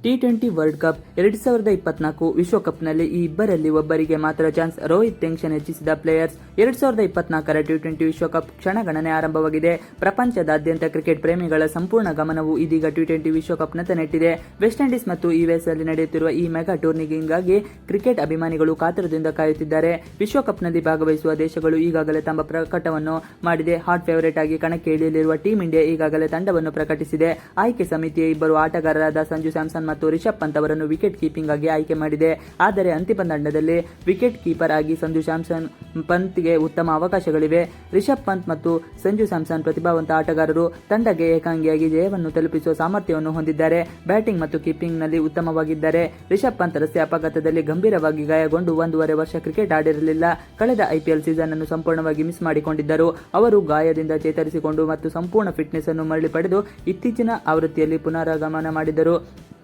T20 world cup 2024 ವಿಶ್ವಕಪ್ನಲ್ಲಿ ಈ ಇಬ್ಬರಲ್ಲಿ ಒಬ್ಬರಿಗೆ ಮಾತ್ರ ಚಾನ್ಸ್. ರೋಹಿತ್ ಟೆನ್ಷನ್ ಹೆಚ್ಚಿಸಿದ ಪ್ಲೇಯರ್ಸ್. 2024ರ ಟಿ20 ವಿಶ್ವಕಪ್ ಕ್ಷಣಗಣನೆ ಆರಂಭವಾಗಿದೆ. ಪ್ರಪಂಚದಾದ್ಯಂತ ಕ್ರಿಕೆಟ್ ಪ್ರೇಮಿಗಳ ಸಂಪೂರ್ಣ ಗಮನವು ಇದೀಗ ಟಿ20 ವಿಶ್ವಕಪ್ನತ್ತ ನೆಟ್ಟಿದೆ. ವೆಸ್ಟ್ ಇಂಡೀಸ್ ಮತ್ತು ಯುಎಸ್ ಅಲ್ಲಿ ನಡೆಯುತ್ತಿರುವ ಈ ಮೆಗಾ ಟೂರ್ನಿಗಾಗಿ ಕ್ರಿಕೆಟ್ ಅಭಿಮಾನಿಗಳು ಕಾತರದಿಂದ ಕಾಯುತ್ತಿದ್ದಾರೆ. ವಿಶ್ವಕಪ್ನಲ್ಲಿ ಭಾಗವಹಿಸುವ ದೇಶಗಳು ಈಗಾಗಲೇ ತಮ್ಮ ಪ್ರಕಟವನ್ನು ಮಾಡಿದೆ. ಹಾಟ್ ಫೇವರೇಟ್ ಆಗಿ ಕಣಕ್ಕೆ ಇಳಿಯಲಿರುವ ಟೀಂ ಇಂಡಿಯಾ ಈಗಾಗಲೇ ತಂಡವನ್ನು ಪ್ರಕಟಿಸಿದೆ. ಆಯ್ಕೆ ಸಮಿತಿಯ ಇಬ್ಬರು ಆಟಗಾರರಾದ ಸಂಜು ಸ್ಯಾಮ್ಸನ್ ಮತ್ತು ರಿಷಬ್ ಪಂತ್ ಅವರನ್ನು ವಿಕೆಟ್ ಕೀಪಿಂಗ್ ಆಗಿ ಆಯ್ಕೆ ಮಾಡಿದೆ. ಆದರೆ ಅಂತಿಮ ತಂಡದಲ್ಲಿ ವಿಕೆಟ್ ಕೀಪರ್ ಆಗಿ ಸಂಜು ಸ್ಯಾಮ್ಸನ್ ಪಂತ್ಗೆ ಉತ್ತಮ ಅವಕಾಶಗಳಿವೆ. ರಿಷಬ್ ಪಂತ್ ಮತ್ತು ಸಂಜು ಸ್ಯಾಮ್ಸನ್ ಪ್ರತಿಭಾವಂತ ಆಟಗಾರರು. ತಂಡಕ್ಕೆ ಏಕಾಂಗಿಯಾಗಿ ಜಯವನ್ನು ತಲುಪಿಸುವ ಸಾಮರ್ಥ್ಯವನ್ನು ಹೊಂದಿದ್ದಾರೆ. ಬ್ಯಾಟಿಂಗ್ ಮತ್ತು ಕೀಪಿಂಗ್ನಲ್ಲಿ ಉತ್ತಮವಾಗಿದ್ದಾರೆ. ರಿಷಬ್ ಪಂತ್ ರಸ್ತೆ ಅಪಘಾತದಲ್ಲಿ ಗಂಭೀರವಾಗಿ ಗಾಯಗೊಂಡು 1.5 ವರ್ಷ ಕ್ರಿಕೆಟ್ ಆಡಿರಲಿಲ್ಲ. ಕಳೆದ ಐಪಿಎಲ್ ಸೀಸನ್ ಅನ್ನು ಸಂಪೂರ್ಣವಾಗಿ ಮಿಸ್ ಮಾಡಿಕೊಂಡಿದ್ದರು. ಅವರು ಗಾಯದಿಂದ ಚೇತರಿಸಿಕೊಂಡು ಮತ್ತು ಸಂಪೂರ್ಣ ಫಿಟ್ನೆಸ್ ಅನ್ನು ಮರಳಿ ಪಡೆದು ಇತ್ತೀಚಿನ ಆವೃತ್ತಿಯಲ್ಲಿ ಪುನರಾಗಮನ ಮಾಡಿದರು.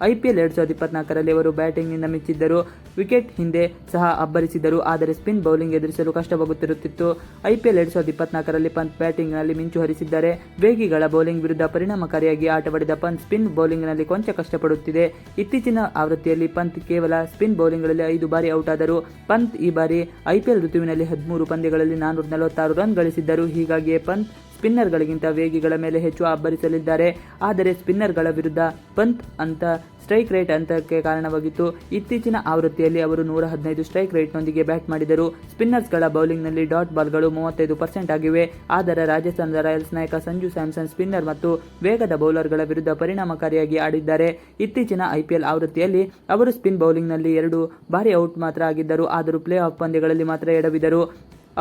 ಐಪಿಎಲ್ 2024ರಲ್ಲಿ ಅವರು ಬ್ಯಾಟಿಂಗ್ನಿಂದ ಮಿಂಚಿದ್ದರು. ವಿಕೆಟ್ ಹಿಂದೆ ಸಹ ಅಬ್ಬರಿಸಿದರು. ಆದರೆ ಸ್ಪಿನ್ ಬೌಲಿಂಗ್ ಎದುರಿಸಲು ಕಷ್ಟವಾಗುತ್ತಿರುತ್ತಿತ್ತು. ಐಪಿಎಲ್ 2024ರಲ್ಲಿ ಪಂತ್ ಬ್ಯಾಟಿಂಗ್ನಲ್ಲಿ ಮಿಂಚು ಹರಿಸಿದ್ದಾರೆ. ವೇಗಿಗಳ ಬೌಲಿಂಗ್ ವಿರುದ್ಧ ಪರಿಣಾಮಕಾರಿಯಾಗಿ ಆಟವಾಡಿದ ಪಂತ್ ಸ್ಪಿನ್ ಬೌಲಿಂಗ್ನಲ್ಲಿ ಕೊಂಚ ಕಷ್ಟಪಡುತ್ತಿದೆ. ಇತ್ತೀಚಿನ ಆವೃತ್ತಿಯಲ್ಲಿ ಪಂತ್ ಕೇವಲ ಸ್ಪಿನ್ ಬೌಲಿಂಗ್ಗಳಲ್ಲಿ 5 ಬಾರಿ ಔಟ್ ಆದರು. ಪಂತ್ ಈ ಬಾರಿ ಐಪಿಎಲ್ ಋತುವಿನಲ್ಲಿ 13 ಪಂದ್ಯಗಳಲ್ಲಿ 446 ರನ್ ಗಳಿಸಿದ್ದರು. ಹೀಗಾಗಿಯೇ ಪಂತ್ ಸ್ಪಿನ್ನರ್ಗಳಿಗಿಂತ ವೇಗಿಗಳ ಮೇಲೆ ಹೆಚ್ಚು ಅಬ್ಬರಿಸಲಿದ್ದಾರೆ. ಆದರೆ ಸ್ಪಿನ್ನರ್ಗಳ ವಿರುದ್ಧ ಪಂತ್ ಅಂತ ಸ್ಟ್ರೈಕ್ ರೇಟ್ ಅಂತಕ್ಕೆ ಕಾರಣವಾಗಿತ್ತು. ಇತ್ತೀಚಿನ ಆವೃತ್ತಿಯಲ್ಲಿ ಅವರು 115 ಸ್ಟ್ರೈಕ್ ರೇಟ್ನೊಂದಿಗೆ ಬ್ಯಾಟ್ ಮಾಡಿದರು. ಸ್ಪಿನ್ನರ್ಸ್ಗಳ ಬೌಲಿಂಗ್ನಲ್ಲಿ ಡಾಟ್ ಬಾಲ್ಗಳು 35% ಆಗಿವೆ. ಆದರೆ ರಾಜಸ್ಥಾನದ ರಾಯಲ್ಸ್ ನಾಯಕ ಸಂಜು ಸ್ಯಾಮ್ಸನ್ ಸ್ಪಿನ್ನರ್ ಮತ್ತು ವೇಗದ ಬೌಲರ್ಗಳ ವಿರುದ್ಧ ಪರಿಣಾಮಕಾರಿಯಾಗಿ ಆಡಿದ್ದಾರೆ. ಇತ್ತೀಚಿನ ಐಪಿಎಲ್ ಆವೃತ್ತಿಯಲ್ಲಿ ಅವರು ಸ್ಪಿನ್ ಬೌಲಿಂಗ್ನಲ್ಲಿ 2 ಬಾರಿ ಔಟ್ ಮಾತ್ರ ಆಗಿದ್ದರು. ಆದರೂ ಪ್ಲೇ ಆಫ್ ಪಂದ್ಯಗಳಲ್ಲಿ ಮಾತ್ರ ಎಡವಿದರು.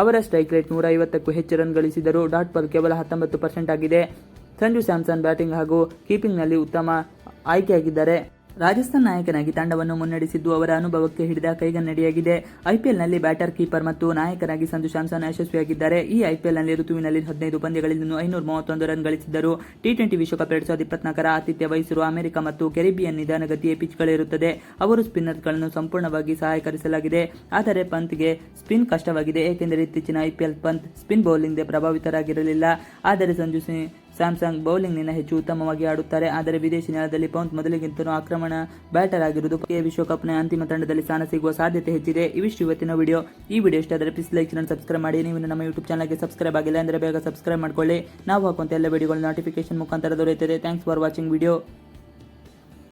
ಅವರ ಸ್ಟ್ರೈಕ್ ರೇಟ್ 150ಕ್ಕೂ ಹೆಚ್ಚು ರನ್ ಗಳಿಸಿದರು. ಡಾಟ್ ಬಾಲ್ ಕೇವಲ 19% ಆಗಿದೆ. ಸಂಜು ಸ್ಯಾಮ್ಸನ್ ಬ್ಯಾಟಿಂಗ್ ಹಾಗೂ ಕೀಪಿಂಗ್ನಲ್ಲಿ ಉತ್ತಮ ಆಯ್ಕೆಯಾಗಿದ್ದಾರೆ. ರಾಜಸ್ಥಾನ್ ನಾಯಕನಾಗಿ ತಂಡವನ್ನು ಮುನ್ನಡೆಸಿದ್ದು ಅವರ ಅನುಭವಕ್ಕೆ ಹಿಡಿದ ಕೈಗನ್ನಡಿಯಾಗಿದೆ. ಐಪಿಎಲ್ನಲ್ಲಿ ಬ್ಯಾಟರ್, ಕೀಪರ್ ಮತ್ತು ನಾಯಕನಾಗಿ ಸಂಜು ಸ್ಯಾಮ್ಸನ್ ಯಶಸ್ವಿಯಾಗಿದ್ದಾರೆ. ಈ ಐಪಿಎಲ್ನಲ್ಲಿ ಋತುವಿನಲ್ಲಿ 15 ಪಂದ್ಯಗಳಲ್ಲಿ 531 ರನ್ ಗಳಿಸಿದ್ದರು. ಟಿ20 ವಿಶ್ವಕಪ್ 2024ರ ಆತಿಥ್ಯ ವಹಿಸಿರುವ ಅಮೆರಿಕ ಮತ್ತು ಕೆರಿಬಿಯನ್ ನಿಧಾನಗತಿಯ ಪಿಚ್ಗಳಿರುತ್ತದೆ. ಅವರು ಸ್ಪಿನ್ನರ್ಗಳನ್ನು ಸಂಪೂರ್ಣವಾಗಿ ಸಹಾಯಕರಿಸಲಾಗಿದೆ. ಆದರೆ ಪಂತ್ಗೆ ಸ್ಪಿನ್ ಕಷ್ಟವಾಗಿದೆ, ಏಕೆಂದರೆ ಇತ್ತೀಚಿನ ಐಪಿಎಲ್ ಪಂತ್ ಸ್ಪಿನ್ ಬೌಲಿಂಗ್ ಪ್ರಭಾವಿತರಾಗಿರಲಿಲ್ಲ. ಆದರೆ ಸಂಜು ಸ್ಯಾಮ್ಸನ್ ಬೌಲಿಂಗ್ನಿಂದ ಹೆಚ್ಚು ಉತ್ತಮವಾಗಿ ಆಡುತ್ತಾರೆ. ಆದರೆ ವಿದೇಶಿ ನೆಲದಲ್ಲಿ ಪಂತ್ ಮೊದಲಿಗಿಂತಲೂ ಆಕ್ರಮಣ ಬ್ಯಾಟರ್ ಆಗಿರುವುದು ವಿಶ್ವಕಪ್ನ ಅಂತಿಮ ತಂಡದಲ್ಲಿ ಸ್ಥಾನ ಸಿಗುವ ಸಾಧ್ಯತೆ ಹೆಚ್ಚಿದೆ. ಇವಿಷ್ಟು ಇವತ್ತಿನ ವಿಡಿಯೋ. ಈ ವಿಡಿಯೋ ಇಷ್ಟ ಆದರೆ ಪ್ಲೀಸ್ ಲೈಕ್ ಚಾನಲ್ ಸಬ್ಸ್ಕ್ರೈಬ್ ಮಾಡಿ. ನೀವು ನಮ್ಮ ಯೂಟ್ಯೂಬ್ ಚಾನಲ್ಗೆ ಸಬ್ಸ್ಕ್ರೈಬ್ ಆಗಿಲ್ಲ ಅಂದರೆ ಬೇಗ ಸಬ್ಸ್ಕ್ರೈಬ್ ಮಾಡ್ಕೊಳ್ಳಿ. ನಾವು ಹಾಕುವಂತ ಎಲ್ಲ ವಿಡಿಯೋಗಳು ನೋಟಿಫಿಕೇಶನ್ ಮುಖಾಂತರ ದೊರೆಯುತ್ತದೆ. Thanks for watching video.